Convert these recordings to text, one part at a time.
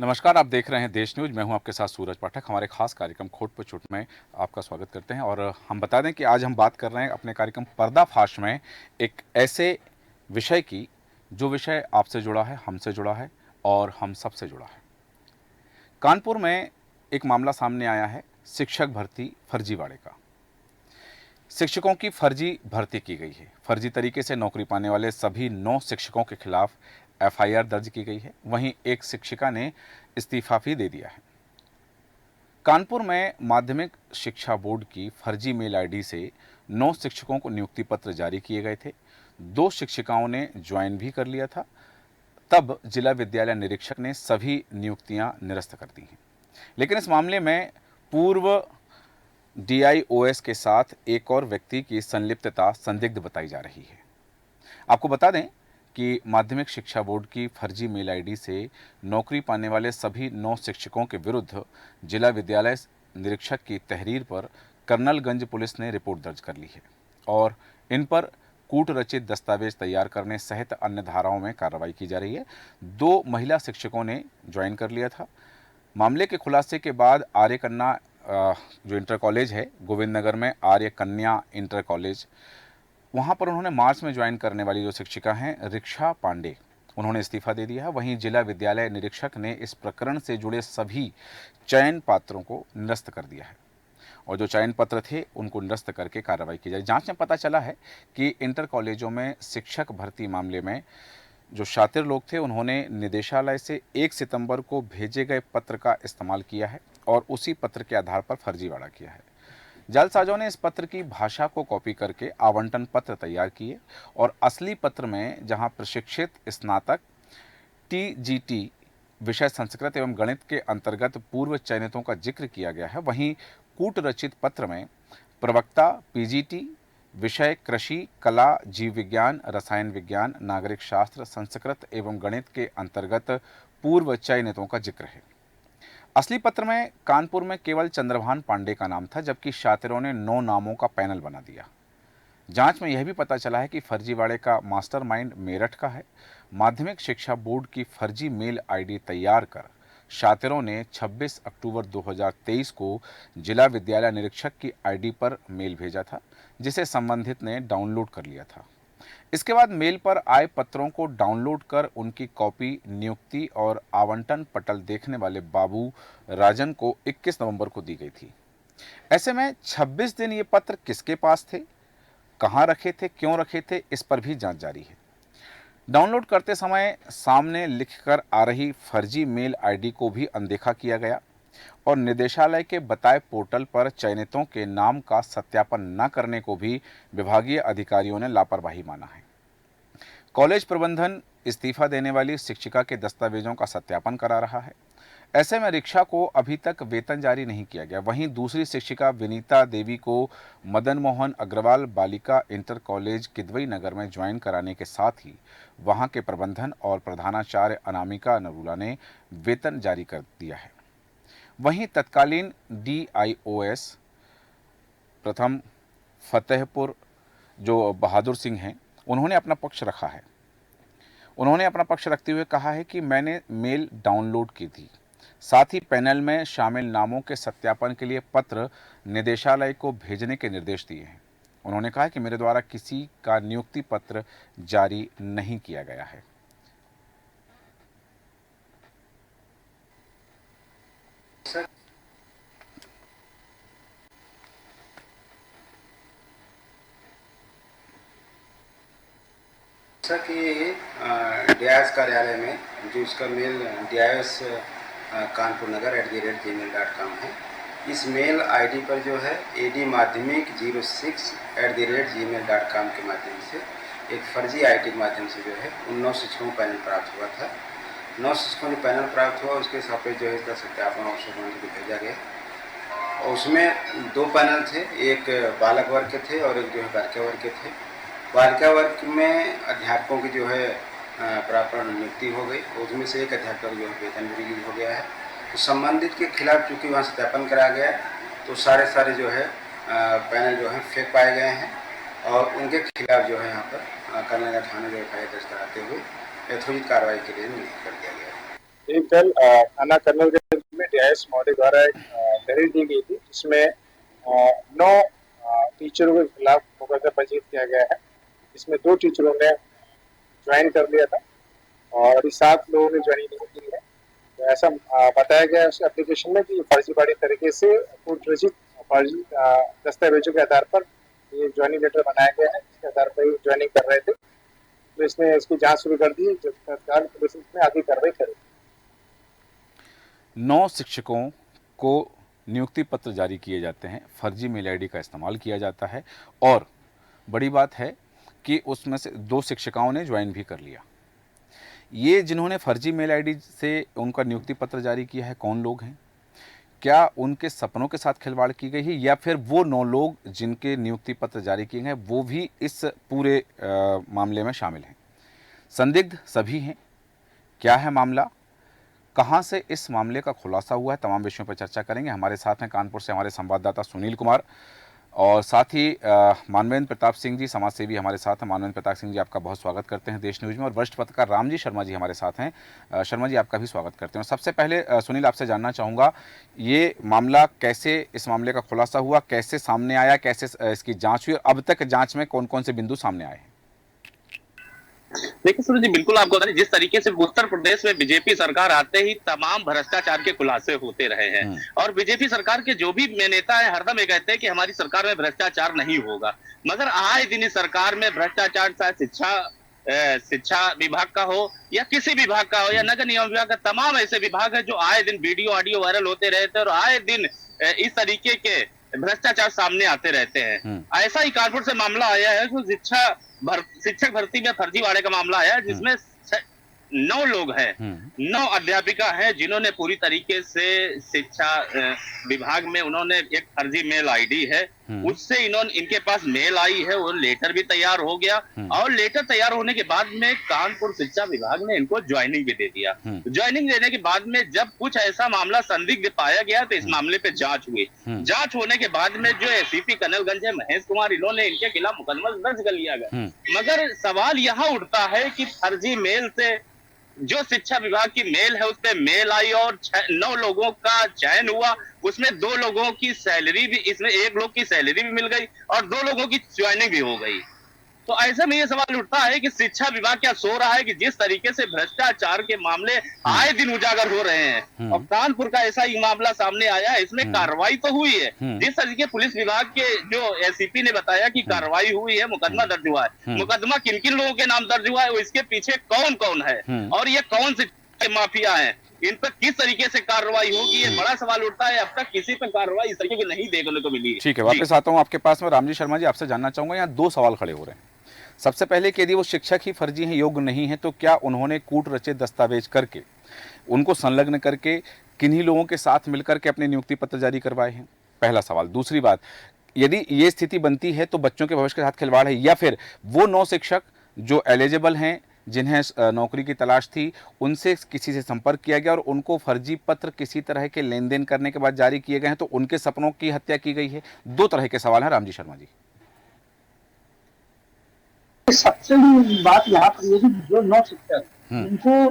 नमस्कार, आप देख रहे हैं देश न्यूज़। मैं हूं आपके साथ सूरज पाठक। हमारे खास कार्यक्रम खोट पे चोट में आपका स्वागत करते हैं और हम बता दें कि आज हम बात कर रहे हैं अपने कार्यक्रम पर्दाफाश में एक ऐसे विषय की जो विषय आपसे जुड़ा है, हमसे जुड़ा है और हम सबसे जुड़ा है। कानपुर में एक मामला सामने आया है शिक्षक भर्ती फर्जीवाड़े का। शिक्षकों की फर्जी भर्ती की गई है। फर्जी तरीके से नौकरी पाने वाले सभी 9 शिक्षकों के खिलाफ एफआईआर दर्ज की गई है। वहीं एक शिक्षिका ने इस्तीफा भी दे दिया है। कानपुर में माध्यमिक शिक्षा बोर्ड की फर्जी मेल आईडी से 9 शिक्षकों को नियुक्ति पत्र जारी किए गए थे। 2 शिक्षिकाओं ने ज्वाइन भी कर लिया था। तब जिला विद्यालय निरीक्षक ने सभी नियुक्तियां निरस्त कर दी हैं। लेकिन इस मामले में पूर्व डीआईओएस के साथ एक और व्यक्ति की संलिप्तता संदिग्ध बताई जा रही है। आपको बता दें कि माध्यमिक शिक्षा बोर्ड की फर्जी मेल आईडी से नौकरी पाने वाले सभी 9 शिक्षकों के विरुद्ध जिला विद्यालय निरीक्षक की तहरीर पर कर्नलगंज पुलिस ने रिपोर्ट दर्ज कर ली है और इन पर कूट रचित दस्तावेज तैयार करने सहित अन्य धाराओं में कार्रवाई की जा रही है। 2 महिला शिक्षकों ने ज्वाइन कर लिया था। मामले के खुलासे के बाद आर्य कन्या जो इंटर कॉलेज है गोविंद नगर में, आर्य कन्या इंटर कॉलेज, वहाँ पर उन्होंने मार्च में ज्वाइन करने वाली जो शिक्षिका हैं रिक्षा पांडे, उन्होंने इस्तीफा दे दिया है। वहीं जिला विद्यालय निरीक्षक ने इस प्रकरण से जुड़े सभी चयन पात्रों को निरस्त कर दिया है और जो चयन पत्र थे उनको निरस्त करके कार्रवाई की जाए। जांच में पता चला है कि इंटर कॉलेजों में शिक्षक भर्ती मामले में जो शातिर लोग थे उन्होंने निदेशालय से 1 सितंबर को भेजे गए पत्र का इस्तेमाल किया है और उसी पत्र के आधार पर फर्जीवाड़ा किया है। जालसाजों ने इस पत्र की भाषा को कॉपी करके आवंटन पत्र तैयार किए और असली पत्र में जहां प्रशिक्षित स्नातक टीजीटी विषय संस्कृत एवं गणित के अंतर्गत पूर्व चयनितों का जिक्र किया गया है, वहीं कूट रचित पत्र में प्रवक्ता पीजीटी विषय कृषि, कला, जीव विज्ञान, रसायन विज्ञान, नागरिक शास्त्र, संस्कृत एवं गणित के अंतर्गत पूर्व चयनितों का जिक्र है। असली पत्र में कानपुर में केवल चंद्रभान पांडे का नाम था, जबकि शातिरों ने 9 नामों का पैनल बना दिया। जांच में यह भी पता चला है कि फर्जीवाड़े का मास्टरमाइंड मेरठ का है। माध्यमिक शिक्षा बोर्ड की फर्जी मेल आईडी तैयार कर शातिरों ने 26 अक्टूबर 2023 को जिला विद्यालय निरीक्षक की आईडी पर मेल भेजा था, जिसे संबंधित ने डाउनलोड कर लिया था। इसके बाद मेल पर आए पत्रों को डाउनलोड कर उनकी कॉपी नियुक्ति और आवंटन पटल देखने वाले बाबू राजन को 21 नवंबर को दी गई थी। ऐसे में 26 दिन ये पत्र किसके पास थे, कहां रखे थे, क्यों रखे थे, इस पर भी जांच जारी है। डाउनलोड करते समय सामने लिखकर आ रही फर्जी मेल आईडी को भी अनदेखा किया गया और निदेशालय के बताए पोर्टल पर चयनितों के नाम का सत्यापन न करने को भी विभागीय अधिकारियों ने लापरवाही माना है। कॉलेज प्रबंधन इस्तीफा देने वाली शिक्षिका के दस्तावेजों का सत्यापन करा रहा है। ऐसे में रिक्शा को अभी तक वेतन जारी नहीं किया गया। वहीं दूसरी शिक्षिका विनीता देवी को मदन मोहन अग्रवाल बालिका इंटर कॉलेज किदवई नगर में ज्वाइन कराने के साथ ही वहां के प्रबंधन और प्रधानाचार्य अनामिका नरूला ने वेतन जारी कर दिया है। वहीं तत्कालीन डीआईओएस प्रथम फतेहपुर जो बहादुर सिंह हैं, उन्होंने अपना पक्ष रखा है। उन्होंने अपना पक्ष रखते हुए कहा है कि मैंने मेल डाउनलोड की थी, साथ ही पैनल में शामिल नामों के सत्यापन के लिए पत्र निदेशालय को भेजने के निर्देश दिए हैं। उन्होंने कहा कि मेरे द्वारा किसी का नियुक्ति पत्र जारी नहीं किया गया है। जैसा कि डीआईएस कार्यालय में जो इसका मेल डीआईएस कानपुर नगर @gmail.com है, इस मेल आईडी पर जो है AD माध्यमिक 06 @gmail.com के माध्यम से एक फर्जी आईडी के माध्यम से जो है उन 9 शिक्षकों को पैनल प्राप्त हुआ था। 9 शिक्षकों ने पैनल प्राप्त हुआ, उसके सापेक्ष जो है इसका सत्यापन और शुभारंभ को भेजा गया और उसमें 2 पैनल थे, एक बालक वर्ग के थे और एक जो है बालिका वर्ग के थे। बालिका वर्ग में अध्यापकों की जो है प्रापण नियुक्ति हो गई, उसमें से एक अध्यापक जो है वेतन भी रिलीज हो गया है। तो संबंधित के खिलाफ चूँकि वहाँ सत्यापन कराया गया तो सारे जो है पैनल जो है फेक पाए गए हैं और उनके खिलाफ जो है यहाँ पर कर्नलगंज थाने जो एफआईआर दर्ज कराते हुए यथोचित कार्रवाई के लिए नियुक्त कर दिया गया है। एक कल थाना कर्नलगंज में डीआईएस महोदय द्वारा एक दलील दी गई थी, जिसमें 9 टीचरों के खिलाफ मुकदमा पंजीकृत किया गया है। इसमें 2 टीचरों ने ज्वाइन कर लिया था और 7 लोगों ने ज्वाइनिंग नहीं की है। तो ऐसा बताया गया है उस एप्लीकेशन में कि फर्जीवाड़ी तरीके से कूटरचित फर्जी दस्तावेजों के आधार पर ये ज्वाइनिंग लेटर बनाया गया है, जिसके आधार पर ये ज्वाइनिंग कर रहे थे। पुलिस ने इसकी जांच शुरू कर दी, जब तत्काल पुलिस इसमें आगे कार्रवाई करेगी। 9 शिक्षकों को नियुक्ति पत्र जारी किए जाते हैं, फर्जी मेल आईडी का इस्तेमाल किया जाता है और बड़ी बात है कि उसमें से 2 शिक्षिकाओं ने ज्वाइन भी कर लिया। ये जिन्होंने फर्जी मेल आईडी से उनका नियुक्ति पत्र जारी किया है, कौन लोग हैं? क्या उनके सपनों के साथ खिलवाड़ की गई है या फिर वो 9 लोग जिनके नियुक्ति पत्र जारी किए गए वो भी इस पूरे मामले में शामिल हैं? संदिग्ध सभी हैं। क्या है मामला, कहां से इस मामले का खुलासा हुआ है, तमाम विषयों पर चर्चा करेंगे। हमारे साथ हैं कानपुर से हमारे संवाददाता सुनील कुमार और साथ ही मानवेंद्र प्रताप सिंह जी, समाजसेवी हमारे साथ हैं। मानवेंद्र प्रताप सिंह जी, आपका बहुत स्वागत करते हैं देश न्यूज़ में। और वरिष्ठ पत्रकार रामजी शर्मा जी हमारे साथ हैं। शर्मा जी, आपका भी स्वागत करते हैं। सबसे पहले सुनील, आपसे जानना चाहूँगा, ये मामला कैसे, इस मामले का खुलासा हुआ, कैसे सामने आया, कैसे इसकी जाँच हुई और अब तक जाँच में कौन कौन से बिंदु सामने आए हैं? देखिए सूरज जी, बिल्कुल आपको बता दें, जिस तरीके से उत्तर प्रदेश में बीजेपी सरकार आते ही तमाम भ्रष्टाचार के खुलासे होते रहे हैं और बीजेपी सरकार के जो भी नेता है हरदम ये कहते हैं कि हमारी सरकार में भ्रष्टाचार नहीं होगा, मगर आए दिन इस सरकार में भ्रष्टाचार, चाहे शिक्षा विभाग का हो या किसी विभाग का हो या नगर निगम विभाग का, तमाम ऐसे विभाग है जो आए दिन वीडियो ऑडियो वायरल होते रहते हैं और आए दिन इस तरीके के भ्रष्टाचार सामने आते रहते हैं। ऐसा ही कानपुर से मामला आया है जो शिक्षक भर्ती में फर्जीवाड़े का मामला आया है, जिसमें 9 लोग हैं, 9 अध्यापिका हैं जिन्होंने पूरी तरीके से शिक्षा विभाग में उन्होंने एक फर्जी मेल आईडी है, उससे इनके पास मेल आई है, वो लेटर भी तैयार हो गया और लेटर तैयार होने के बाद में कानपुर शिक्षा विभाग ने इनको ज्वाइनिंग भी दे दिया। ज्वाइनिंग देने के बाद में जब कुछ ऐसा मामला संदिग्ध पाया गया तो इस मामले पे जांच हुई। जांच होने के बाद में जो एसीपी कर्नलगंज है महेश कुमार, इन्होंने इनके खिलाफ मुकदमा दर्ज कर लिया गया। मगर सवाल यहाँ उठता है कि फर्जी मेल से जो शिक्षा विभाग की मेल है उस पे मेल आई और 9 लोगों का चयन हुआ, उसमें 2 लोगों की सैलरी भी, इसमें 1 लोग की सैलरी भी मिल गई और 2 लोगों की ज्वाइनिंग भी हो गई। तो ऐसे में ये सवाल उठता है कि शिक्षा विभाग क्या सो रहा है कि जिस तरीके से भ्रष्टाचार के मामले आए दिन उजागर हो रहे हैं और कानपुर का ऐसा ही मामला सामने आया है, इसमें कार्रवाई तो हुई है। जिस तरीके पुलिस विभाग के जो एसीपी ने बताया कि कार्रवाई हुई है, मुकदमा दर्ज हुआ है, मुकदमा किन किन लोगों के नाम दर्ज हुआ है, इसके पीछे कौन कौन है और ये कौन से माफिया है, इन पर किस तरीके से कार्रवाई होगी, ये बड़ा सवाल उठता है। अब तक किसी पर कार्रवाई इस तरीके की नहीं देखने को मिली है। ठीक है, वापस आता हूँ आपके पास में। रामजी शर्मा जी, आपसे जानना चाहूंगा, यहाँ 2 सवाल खड़े हो रहे हैं। सबसे पहले कि यदि वो शिक्षक ही फर्जी हैं, योग्य नहीं है, तो क्या उन्होंने कूट रचे दस्तावेज करके, उनको संलग्न करके किन्हीं लोगों के साथ मिलकर के अपने नियुक्ति पत्र जारी करवाए हैं? पहला सवाल। दूसरी बात, यदि ये स्थिति बनती है तो बच्चों के भविष्य के साथ खिलवाड़ है या फिर वो 9 शिक्षक जो एलिजिबल हैं, जिन्हें नौकरी की तलाश थी, उनसे किसी से संपर्क किया गया और उनको फर्जी पत्र किसी तरह के लेन देन करने के बाद जारी किए गए हैं, तो उनके सपनों की हत्या की गई है? 2 तरह के सवाल हैं रामजी शर्मा जी। सबसे बड़ी बात यहाँ पर ये जो 9 शिक्षक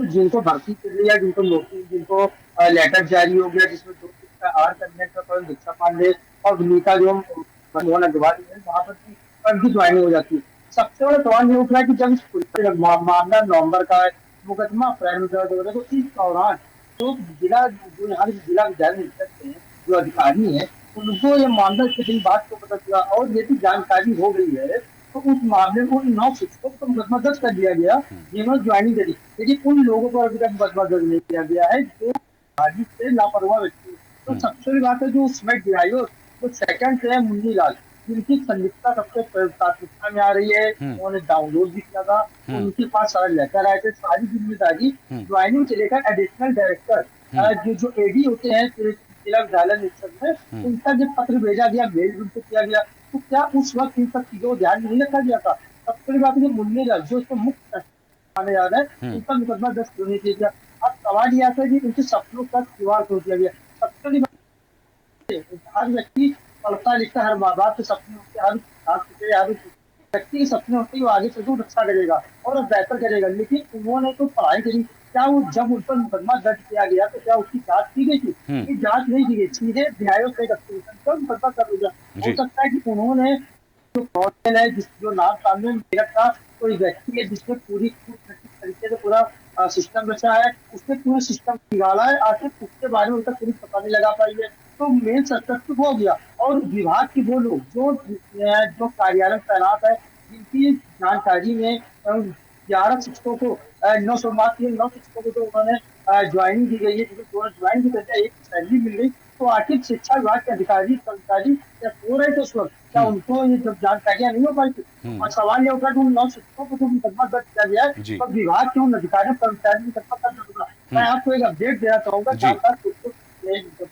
जिनको भर्ती कर लिया, जिनको नौकरी, जिनको लेटर जारी हो गया, जिसमें 2 शिक्षक आर कर्नेटर, दीक्षा पांडे और विनीता जो मनमोहन अग्रवाल है, वहाँ पर भी ज्वाइनिंग हो जाती है। सबसे बड़ा सवाल ये उठ रहा है कि जब मामला नवंबर का है, मुकदमा अप्रैल में दर्ज हो रहा है, तो इस दौरान तो जो यहाँ के जिला विद्यालय निरीक्षक हैं, जो अधिकारी हैं, उनको ये मामला किसी बात को पता चला और यदि जानकारी हो गई है तो उस मामले को 9 शिक्षकों को मुकदमा दर्ज कर दिया गया, जिन्होंने ज्वाइनिंग करी, लेकिन उन लोगों पर अभी तक मुकदमा दर्ज नहीं किया गया है जो हाजिर से लापरवाह व्यक्ति। तो सबसे बड़ी बात है जो उसमें गिरायो, तो सेकंड है मुन्नी लाल, जिनकी संलिप्तता सबसे प्राथमिकता में आ रही है। उन्होंने डाउनलोड भी किया था, उनके पास सारे लेटर आए थे, सारी जिम्मेदारी ज्वाइनिंग से लेकर एडिशनल डायरेक्टर जो एडी होते हैं जिला विद्यालय निरीक्षक में, उनका जब पत्र भेजा गया, मेल भी उनको किया गया, तो क्या उस वक्त इन सब चीजों को ध्यान में नहीं रखा गया था? सबसे बड़ी बात है मुन्नी लाल जो उसको मुक्त माने जा रहा है, उनका मुकदमा दर्ज क्यों नहीं किया गया? अब सवाल यह आता है कि उनके सपनों का खिलवाड़ क्यों किया गया? सबसे बड़ी बात, हर व्यक्ति पढ़ता लिखता, हर माँ बाप के सपने होते, हर व्यक्ति के सपने होते, वो आगे चलकर रक्षा करेगा और बेहतर करेगा, लेकिन उन्होंने तो पढ़ाई करी, क्या वो जब उन पर मुकदमा दर्ज किया गया तो क्या उसकी जांच की गई थी? ये जांच नहीं की गई, सीधे न्याय से मुकदमा कर दिया। हो जी। सकता है कि उन्होंने जो मॉडल है, जिस जो नाम सामने मेरा था, कोई व्यक्ति है जिसने पूरी तरीके से पूरा सिस्टम रचा है, उसने पूरा सिस्टम बिगाड़ा है, आखिर उसके बारे में उनका पुलिस पता नहीं लगा पाई है। तो मेन सस्पेक्ट तो वो हो गया। और विभाग के वो लोग जो कार्यालय में तैनात है, जिनकी जानकारी में 11 शिक्षकों को 9 शिक्षकों को तो उन्होंने ज्वाइनिंग दी गई है, जिनको ज्वाइन भी करके एक सैलरी मिल गई। तो आखिर शिक्षा विभाग के अधिकारी कर्मचारी क्या सो रहे थे उस वक्त? क्या उनको ये जब जानकारियां नहीं हो पाई थी? और सवाल ये उठा कि उन 9 शिक्षकों को जो मुकदमा दर्ज किया गया है, जी। तो विभाग के उन अधिकारियों कर्मचारियों को मुकदमा दर्ज होगा। मैं आपको एक अपडेट देना चाहूंगा, जी। जानकार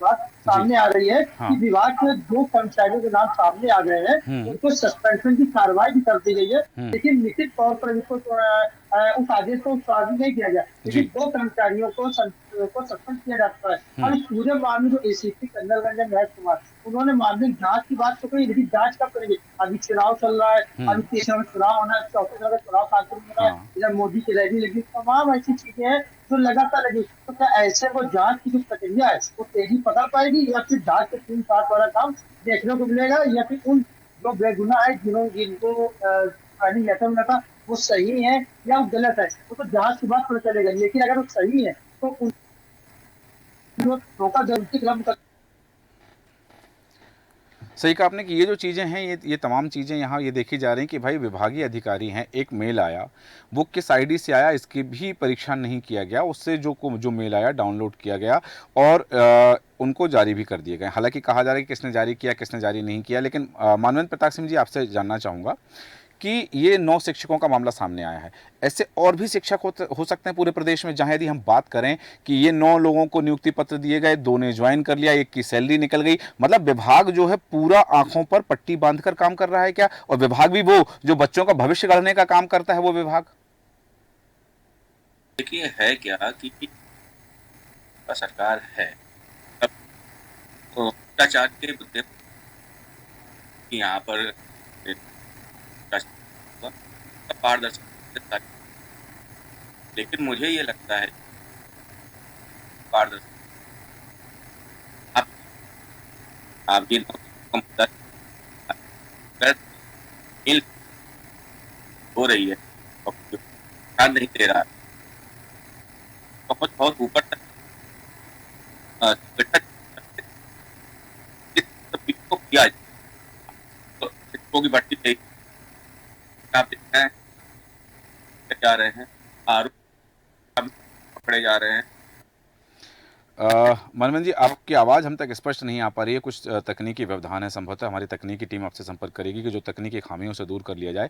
बात सामने आ रही है हाँ। कि विभाग के 2 कर्मचारियों के नाम सामने आ गए हैं, उनको सस्पेंशन की कार्रवाई भी कर दी गई है, लेकिन लिखित तौर पर इनको उस आदेश को उत्पादन नहीं किया गया। लेकिन 2 कर्मचारियों को सस्पेंड किया जा चुका है। और इस पूरे मामले जो एसीपी कर्नल रंजन महेश कुमार, उन्होंने मामले की जांच की बात तो कही, लेकिन जांच कब करेंगे? अभी चुनाव चल रहा है, अभी 23 में चुनाव होना है, 34 में चुनाव कानपुर में होना है, इधर मोदी की रैली लगी, तमाम ऐसी चीजें हैं जो लगातार लगी। तो क्या ऐसे वो जांच की जो प्रक्रिया है वो तेजी पकड़ पाएगी, या फिर जांच के 3-7 वाला काम देखने को मिलेगा, या फिर उन जो बेगुनाह है जिनको लेटर मिला था वो सही है या वो गलत है, वो तो जांच के बाद पता चलेगा। लेकिन अगर वो सही है तो उनका जरूर सही कहा आपने कि ये जो चीज़ें हैं, ये तमाम चीज़ें यहाँ ये देखी जा रही हैं कि भाई विभागीय अधिकारी हैं, एक मेल आया, वो किस आईडी से आया इसकी भी परीक्षण नहीं किया गया, उससे जो मेल आया डाउनलोड किया गया और उनको जारी भी कर दिए गए। हालांकि कहा जा रहा है कि किसने जारी किया, किसने जारी नहीं किया, लेकिन मानवेंद्र प्रताप सिंह जी, आपसे जानना चाहूँगा कि ये 9 शिक्षकों का मामला सामने आया है, ऐसे और भी शिक्षक हो सकते हैं पूरे प्रदेश में, जहां यदि हम बात करें कि ये 9 लोगों को नियुक्ति पत्र दिए गए, 2 ने ज्वाइन कर लिया, 1 की सैलरी निकल गई, मतलब विभाग जो है पूरा आंखों पर पट्टी बांधकर काम कर रहा है क्या? और विभाग भी वो जो बच्चों का भविष्य गढ़ने का काम करता है, वो विभाग? देखिए है क्या कि सरकार है, तो भ्रष्टाचार के मुद्दे यहाँ पर पारदर्शिता, लेकिन मुझे ये लगता है पारदर्शिता आप जिन हो रही है और ध्यान नहीं दे रहा है, बहुत ऊपर तक किया तो शिक्षकों की भर्ती आप देखते हैं जा रहे हैं, आरोप पकड़े जा रहे हैं। मनमोहन जी, आपकी आवाज़ हम तक स्पष्ट नहीं आ पा रही है, कुछ तकनीकी व्यवधान है, संभवतः हमारी तकनीकी टीम आपसे संपर्क करेगी कि जो तकनीकी खामियों से दूर कर लिया जाए।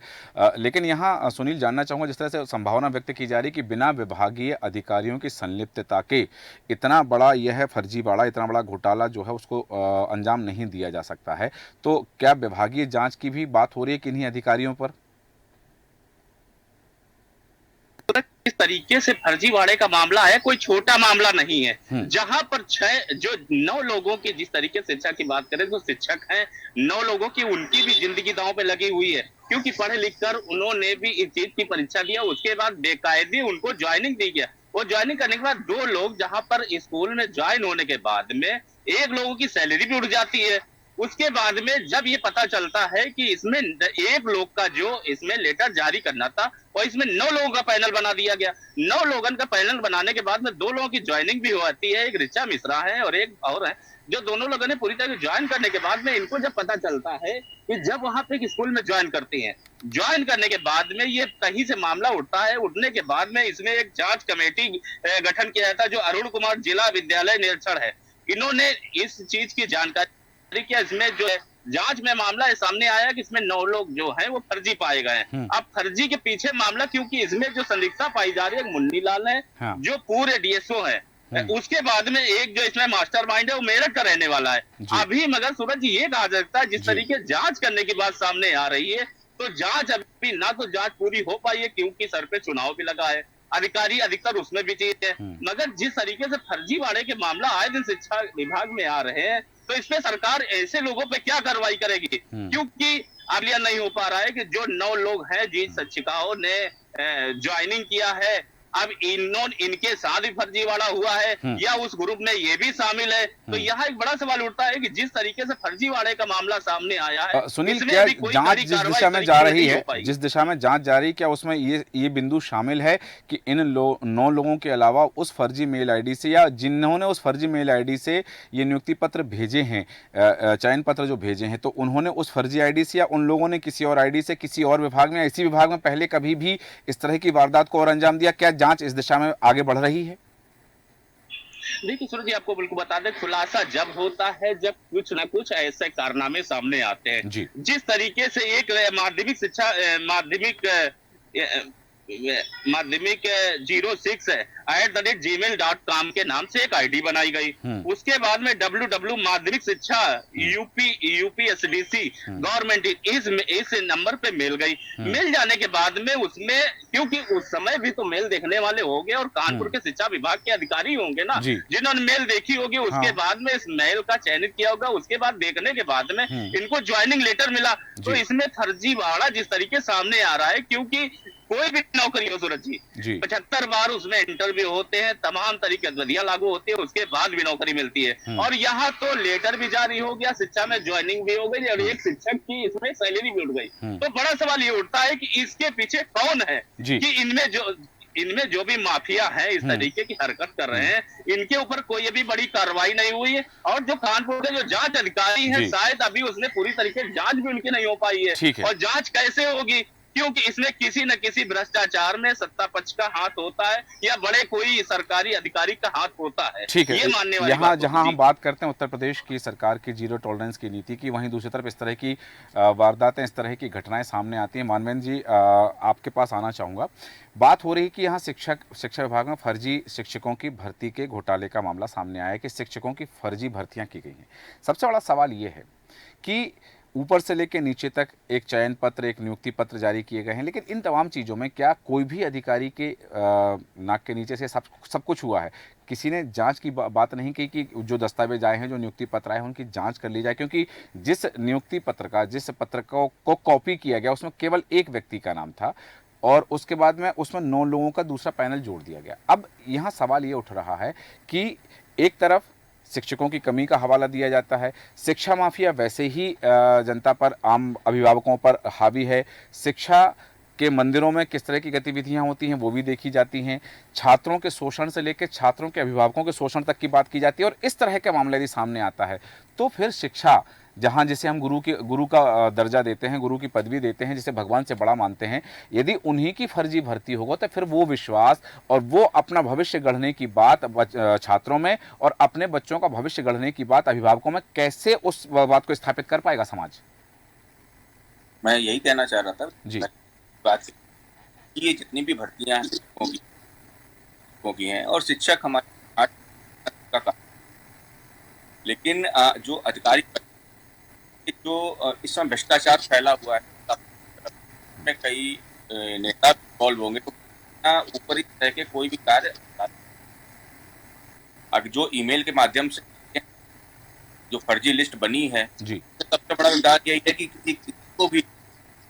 लेकिन यहाँ सुनील, जानना चाहूँगा, जिस तरह से संभावना व्यक्त की जा रही कि बिना विभागीय अधिकारियों की संलिप्तता के इतना बड़ा यह फर्जीवाड़ा, इतना बड़ा घोटाला जो है उसको अंजाम नहीं दिया जा सकता है, तो क्या विभागीय जाँच की भी बात हो रही है किन्हीं अधिकारियों पर? इस तरीके से फर्जीवाड़े का मामला है, कोई छोटा मामला नहीं है। जहां पर 9 लोगों की, जिस तरीके से शिक्षा की बात करें तो शिक्षक हैं, 9 लोगों की उनकी भी जिंदगी दांव पे लगी हुई है, क्योंकि पढ़ लिख कर उन्होंने भी इस चीज की परीक्षा दिया, उसके बाद बेकायदे उनको ज्वाइनिंग दी गया। वो ज्वाइनिंग करने के बाद 2 लोग जहां पर स्कूल में ज्वाइन होने के बाद में 1 लोगों की सैलरी भी उड़ जाती है। उसके बाद में जब ये पता चलता है कि इसमें 1 लोग का जो इसमें लेटर जारी करना था और इसमें 9 लोगों का पैनल बना दिया गया। 9 लोगों का पैनल बनाने के बाद में 2 लोगों की ज्वाइनिंग भी होती है, एक ऋचा मिश्रा है और एक और है, जो दोनों लोगों ने पूरी तरह ज्वाइन करने के बाद में इनको जब पता चलता है कि जब वहां पे एक स्कूल में ज्वाइन करती हैं, ज्वाइन करने के बाद में ये कहीं से मामला उठता है, उठने के बाद में इसमें एक जांच कमेटी गठन किया था, जो अरुण कुमार जिला विद्यालय निरीक्षण है, इन्होंने इस चीज की जानकारी किया। इसमें जो है जांच में मामला सामने आया कि इसमें 9 लोग जो हैं वो फर्जी पाए गए हैं। अब फर्जी के पीछे मामला, क्योंकि इसमें जो संदिग्धता पाई जा रही है मुन्नी लाल है, जो पूरे डीएसओ है, उसके बाद में एक जो इसमें मास्टरमाइंड है वो मेरठ का रहने वाला है। अभी मगर सूरज ये कहा जा सकता है, जिस तरीके जांच करने की बात सामने आ रही है, तो जांच अभी ना तो जांच पूरी हो पाई है, क्योंकि सर पे चुनाव भी लगा है, अधिकारी अधिकतर उसमें भी चाहिए, मगर जिस तरीके से फर्जीवाड़े के मामला आए दिन शिक्षा विभाग में आ रहे हैं, तो इसमें सरकार ऐसे लोगों पे क्या कार्रवाई करेगी? क्योंकि अब यह नहीं हो पा रहा है कि जो 9 लोग हैं जिन शिक्षिकाओं ने ज्वाइनिंग किया है, अब इनके साथ भी फर्जीवाड़ा हुआ है या उस ग्रुप में ये भी शामिल है, तो यहाँ एक बड़ा सवाल उठता है कि जिस तरीके से फर्जीवाड़े का मामला सामने आया है, सुनील, इसमें क्या अभी कोई जांच कड़ी जिस कार्रवाई दिशा में तरीके जा से रही नहीं हो है, पाई। जिस दिशा में जांच जा रही है, क्या उसमें ये बिंदु शामिल है कि इन 9 लोगों के अलावा उस फर्जी मेल आईडी से या जिन्होंने उस फर्जी मेल आईडी से ये नियुक्ति पत्र भेजे हैं, चयन पत्र जो भेजे हैं, तो उन्होंने उस फर्जी आईडी से या उन लोगों ने किसी और आईडी से किसी और विभाग में, इसी विभाग में पहले कभी भी इस तरह की वारदात को और अंजाम दिया? क्या जांच इस दिशा में आगे बढ़ रही है? देखिए सूरज जी, आपको बिल्कुल बता दें, खुलासा जब होता है जब कुछ ना कुछ ऐसे कारनामे सामने आते हैं। जी। जिस तरीके से एक माध्यमिक शिक्षा माध्यमिक 06@gmail.com के नाम से एक आईडी बनाई गई। उसके बाद में www माध्यमिक शिक्षा यूपीएसडीसी गवर्नमेंट इस नंबर पे मिल गई। मिल जाने के बाद में उसमें, क्योंकि उस समय भी तो मेल देखने वाले होंगे और कानपुर के शिक्षा विभाग के अधिकारी होंगे ना, जिन्होंने मेल देखी होगी, उसके बाद में इस मेल का चयनित किया होगा। उसके बाद देखने के बाद में इनको ज्वाइनिंग लेटर मिला। तो इसमें फर्जीवाड़ा जिस तरीके सामने आ रहा है, क्योंकि कोई भी नौकरी हो सूरज जी, 75 बार उसमें इंटरव्यू होते हैं, तमाम तरीके गतिविधियां लागू होती है, उसके बाद भी नौकरी मिलती है। और यहाँ तो लेटर भी जारी हो गया, शिक्षा में ज्वाइनिंग भी हो गई और एक शिक्षक की इसमें सैलरी भी उठ गई। तो बड़ा सवाल ये उठता है कि इसके पीछे कौन है, कि इनमें जो भी माफिया है, इस तरीके की हरकत कर रहे हैं, इनके ऊपर कोई अभी बड़ी कार्रवाई नहीं हुई है। और जो कानपुर के जो जांच अधिकारी हैं, शायद अभी उसने पूरी तरीके से जांच भी उनकी नहीं हो पाई है। और जांच कैसे होगी, क्योंकि इसमें किसी न किसी भ्रष्टाचार में सत्ता पक्ष का हाथ होता है या बड़े कोई सरकारी अधिकारी का हाथ होता है। ठीक है, ये मानने वाली यहाँ जहाँ हम बात करते हैं उत्तर प्रदेश की सरकार की जीरो टॉलरेंस की नीति की, वहीं दूसरी तरफ इस तरह की वारदातें, इस तरह की घटनाएं सामने आती हैं। मानवेंद्र जी, आपके पास आना चाहूँगा। बात हो रही है कि यहाँ शिक्षा विभाग में फर्जी शिक्षकों की भर्ती के घोटाले का मामला सामने आया है कि शिक्षकों की फर्जी भर्तियाँ की गई हैं। सबसे बड़ा सवाल ये है कि ऊपर से लेकर नीचे तक एक चयन पत्र, एक नियुक्ति पत्र जारी किए गए हैं, लेकिन इन तमाम चीज़ों में क्या कोई भी अधिकारी के नाक के नीचे से सब कुछ हुआ है? किसी ने जांच की बात नहीं की कि जो दस्तावेज आए हैं, जो नियुक्ति पत्र आए हैं, उनकी जांच कर ली जाए? क्योंकि जिस नियुक्ति पत्र का, जिस पत्र को कॉपी किया गया, उसमें केवल एक व्यक्ति का नाम था और उसके बाद में उसमें 9 लोगों का दूसरा पैनल जोड़ दिया गया। अब यहाँ सवाल ये उठ रहा है कि एक तरफ शिक्षकों की कमी का हवाला दिया जाता है, शिक्षा माफिया वैसे ही जनता पर, आम अभिभावकों पर हावी है, शिक्षा के मंदिरों में किस तरह की गतिविधियां होती हैं वो भी देखी जाती हैं, छात्रों के शोषण से लेकर छात्रों के अभिभावकों के शोषण तक की बात की जाती है। और इस तरह का मामला यदि सामने आता है तो फिर शिक्षा, जहां जिसे हम गुरु का दर्जा देते हैं, गुरु की पदवी देते हैं, जिसे भगवान से बड़ा मानते हैं, यदि उन्हीं की फर्जी भर्ती होगा तो फिर वो विश्वास और वो अपना भविष्य गढ़ने की बात छात्रों में और अपने बच्चों का भविष्य गढ़ने की बात अभिभावकों में कैसे उस बात को स्थापित कर पाएगा समाज? मैं यही कहना चाह रहा था जी, बात कि ये जितनी भी भर्तियां होगी हैं और शिक्षक हमारे का काम, लेकिन जो अधिकारी जो इस समय भ्रष्टाचार फैला हुआ है, में कई नेता इन्वॉल्व होंगे, तो ऊपरी तरह के कोई भी कार्य, अब जो ईमेल के माध्यम से जो फर्जी लिस्ट बनी है, तो सबसे बड़ा विवाद यही है कि किसी को भी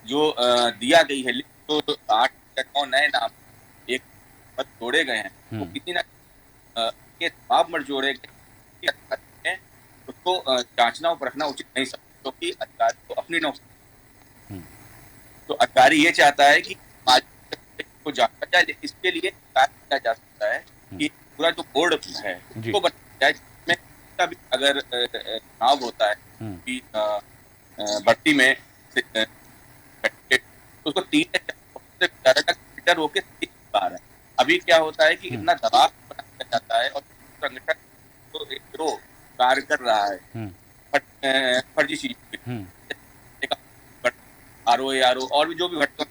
जो दिया गई है लिस्ट, तो 8 या 9 नए नाम एक पद जोड़े गए हैं, तो किसी न के जवाब मर जोड़े गए, उसको जांचना और रखना उचित नहीं समझता, क्योंकि अधिकारी को अपनी नौकरी, तो अधिकारी ये चाहता है कि को जांचा जाए। इसके लिए कार्य किया जा सकता है कि पूरा जो बोर्ड है उसको बनाया जाए, जिसमें भी अगर चुनाव होता है कि भर्ती में उसको 3 से 4 मीटर होकर बाहर है। अभी क्या होता है कि इतना दबाव बनाया जाता है और संगठन तो एक गिरोह कार्य कर रहा है फर्जी चीज, आरओ और भी जो भी घटना,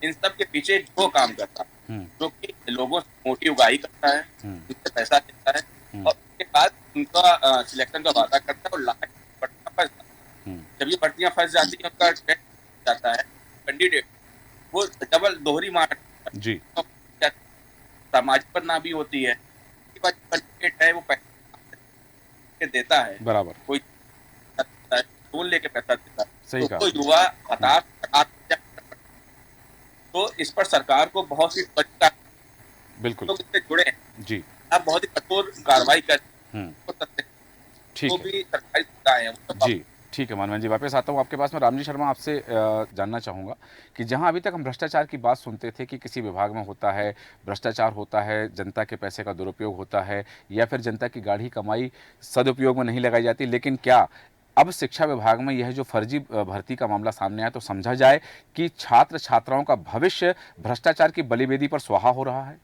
इन सब के पीछे जो काम करता है, जो कि लोगों से मोटी उगाही करता है, उनसे पैसा लेता है और उसके बाद उनका सिलेक्शन का वादा करता है और लास्ट भर्तियां फंस जाती है। जब ये भर्तियां फंस जाती है, उनका टेस्ट जाता है, कैंडिडेट वो डबल दोहरी मार जी, तो समाज पर ना भी होती है, कैंडिडेट है वो पैसा देता है, बराबर कोई लोन लेके पैसा देता है, सही तो कोई युवा हताश, तो इस पर सरकार को बहुत सी बिल्कुल लोग इससे जुड़े हैं, जी। आप बहुत ही कठोर कार्रवाई कर हम्म, सकते हैं। ठीक जो है भी सरकारी संस्थाएं हैं वो सब जी। ठीक है मानवेंद्र जी, वापस आता हूँ आपके पास। मैं रामजी शर्मा आपसे जानना चाहूँगा कि जहाँ अभी तक हम भ्रष्टाचार की बात सुनते थे कि किसी विभाग में होता है भ्रष्टाचार, होता है जनता के पैसे का दुरुपयोग होता है, या फिर जनता की गाढ़ी कमाई सदुपयोग में नहीं लगाई जाती, लेकिन क्या अब शिक्षा विभाग में यह जो फर्जी भर्ती का मामला सामने आया तो समझा जाए कि छात्र छात्राओं का भविष्य भ्रष्टाचार की बलिवेदी पर सुहा हो रहा है?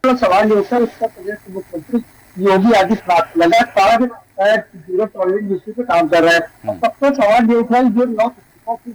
सवाल ये होता है उत्तर प्रदेश के मुख्यमंत्री योगी आदित्यनाथ लगातार जीरो टॉलरेंस नीति पे काम कर रहे हैं। और सबसे सवाल ये उठा है जो 9 शिक्षकों की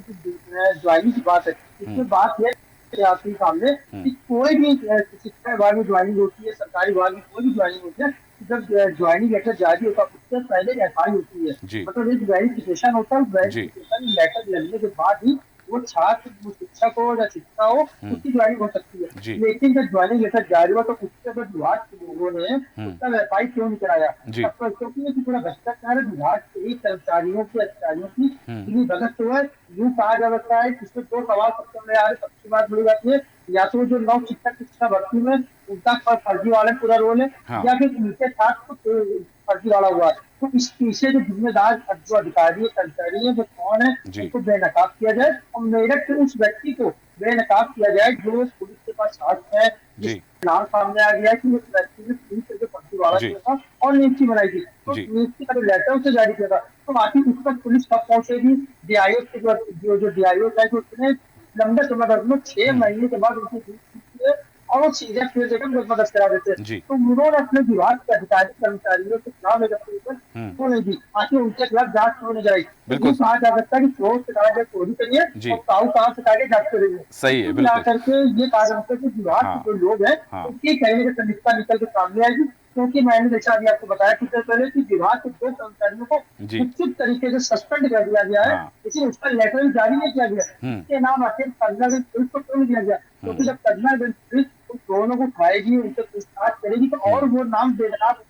ज्वाइनिंग की बात है, इसमें बात यह है आपके सामने कि कोई भी शिक्षा विभाग में ज्वाइनिंग होती है, सरकारी विभाग में कोई भी ज्वाइनिंग होती है, जब ज्वाइनिंग लेटर जारी होता है उससे पहले एफआई होती है, जी मतलब एक वेरिफिकेशन होता है। जी वेरिफिकेशन लेटर लगने के बाद ही वो छात्र, वो शिक्षक हो या शिक्षिका हो, उसकी ज्वाइनिंग हो सकती है। जी लेकिन जब ज्वाइनिंग लेटर जारी हुआ तो उसके बाद विभाग के लोगों ने हम्म, उसका वेरीफाई क्यों नहीं कराया? जी क्योंकि ये पूरा भ्रष्टाचार है, विभाग के ही कर्मचारियों की, अधिकारियों की हम्म, इतनी गलत हुआ है। यूं कहा जा सकता है कि इसमें दो सवाल सबसे बड़े आ रहे। सबसे बात बड़ी बात ये, या तो जो 9 शिक्षक की शिक्षा भर्ती में उनका फर्जी वाला पूरा रोल है, हाँ या फिर उनके साथ कुछ फर्जी वाला हुआ है। तो इस पीछे जो जिम्मेदार जो अधिकारी है, कर्मचारी है, वो कौन है, जी उनको बेनकाब किया जाए और मेरठ के उस व्यक्ति को बेनकाब किया जाए जो पुलिस के पास साक्ष्य है, जिस जी नाम सामने आ गया कि उस व्यक्ति ने पुलिस से फर्जी वाला जी किया था और नियुक्ति बनाई थी। तो जी नियुक्ति का जो लेटर उसे जारी किया था, तो आखिर उस पर पुलिस कब पहुंचेगी? डीआईओ के जो डीआईओ है, जो इतने लंबे समय तक में 6 महीने के बाद उनकी नियुक्ति है और वो सीधे फिर जगह मुकदमा दर्ज करा देते हैं। जी तो उन्होंने अपने विभाग के अधिकारी कर्मचारियों के खिलाफ एक एप्लीकेशन क्यों नहीं दी? आखिर उनके खिलाफ जांच क्यों नहीं कराई? तो बिल्कुल यूं कहा जा सकता है कि चोर से कहा चोरी करिए जी और काऊ कहाँ से कहा जांच करेंगे। सही है कुल बिल्कुल मिलाकर के ये कहा जा सकता है कि विभाग हाँ के जो लोग हैं हाँ उनकी कहने की संदिग्धता निकल के सामने आएगी। क्योंकि मैंने जैसा अभी आपको बताया कुछ देर पहले कि विभाग के 2 कर्मचारियों को जी उचित तरीके से सस्पेंड कर दिया गया है, हाँ लेकिन उसका लेटर भी जारी नहीं किया गया। इसके नाम आखिर कर्नल पुलिस को क्यों नहीं दिया गया? क्योंकि जब कर्नल पुलिस उन दोनों को उठाएगी, उनसे पूछताछ करेगी तो और वो नाम बेनकाब।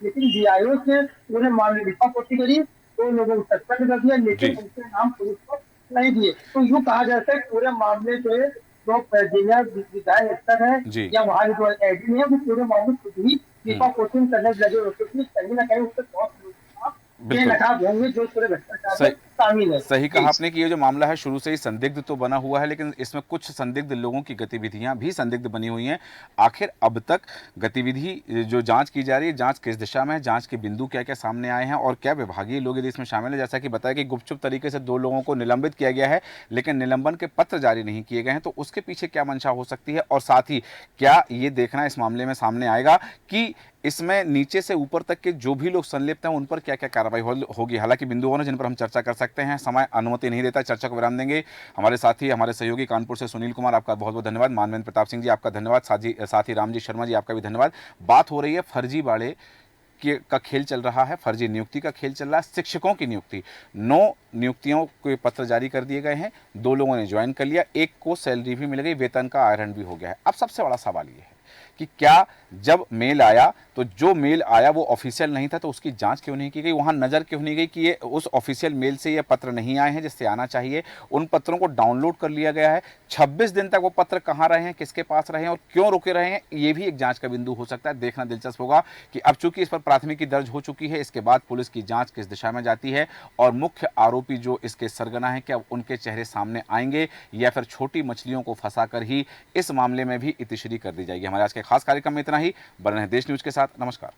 लेकिन डीआईओ से उन्होंने मामले लिपापोती करी, तो लोगों को सस्पेंड कर दिया, जी लेकिन उनके नाम पुलिस को नहीं दिए। तो यूं कहा जाता है पूरे मामले पे जो जिला विधायक स्तर है जी या वहाँ जो एडमिन है वो पूरे मामले खुद ही लिपापोती करने लगे होते हैं। कहीं ना कहीं उससे बहुत बिल्कुल बेनकाब होंगे जो पूरे भ्रष्टाचार सही में शामिल है। सही जी। कहा आपने कि ये जो मामला है शुरू से ही संदिग्ध तो बना हुआ है, लेकिन इसमें कुछ संदिग्ध लोगों की गतिविधियां भी संदिग्ध बनी हुई हैं। आखिर अब तक गतिविधि जो जांच की जा रही है, जांच किस दिशा में है, जांच के बिंदु क्या क्या सामने आए हैं और क्या विभागीय लोग यदि इसमें शामिल है? जैसा कि बताया कि गुपचुप तरीके से 2 लोगों को निलंबित किया गया है, लेकिन निलंबन के पत्र जारी नहीं किए गए हैं, तो उसके पीछे क्या मंशा हो सकती है? और साथ ही क्या ये देखना इस मामले में सामने आएगा कि इसमें नीचे से ऊपर तक के जो भी लोग संलिप्त हैं उन पर क्या क्या कार्रवाई होगी? हालांकि बिंदु और जिन पर हम चर्चा कर सकते हैं, समय अनुमति नहीं देता, चर्चा को विराम देंगे। हमारे साथी, हमारे सहयोगी कानपुर से सुनील कुमार, आपका बहुत बहुत धन्यवाद। मानवेंद्र प्रताप सिंह जी, आपका धन्यवाद। साथ ही रामजी शर्मा जी, आपका भी धन्यवाद। बात हो रही है फर्जीवाड़े का खेल चल रहा है, फर्जी नियुक्ति का खेल चल रहा है, शिक्षकों की नियुक्ति। 9 नियुक्तियों के पत्र जारी कर दिए गए हैं, 2 लोगों ने ज्वाइन कर लिया, एक को सैलरी भी मिल गई, वेतन का आहरण भी हो गया है। अब सबसे बड़ा सवाल ये है कि क्या जब मेल आया तो जो मेल आया वो ऑफिशियल नहीं था, तो उसकी जांच क्यों नहीं की गई? वहां नजर क्यों नहीं गई कि ये उस ऑफिशियल मेल से ये पत्र नहीं आए हैं जिससे आना चाहिए? उन पत्रों को डाउनलोड कर लिया गया है। 26 दिन तक वो पत्र कहां रहे हैं, किसके पास रहे हैं और क्यों रुके रहे हैं, ये भी एक जांच का बिंदु हो सकता है। देखना दिलचस्प होगा कि अब चूंकि इस पर प्राथमिकी दर्ज हो चुकी है, इसके बाद पुलिस की जांच किस दिशा में जाती है और मुख्य आरोपी जो इसके सरगना है, क्या उनके चेहरे सामने आएंगे या फिर छोटी मछलियों को फंसाकर ही इस मामले में भी इतिश्री कर दी जाएगी? हमारे आज के खास कार्यक्रम में इतना ही। बने रहें देश न्यूज के साथ। नमस्कार।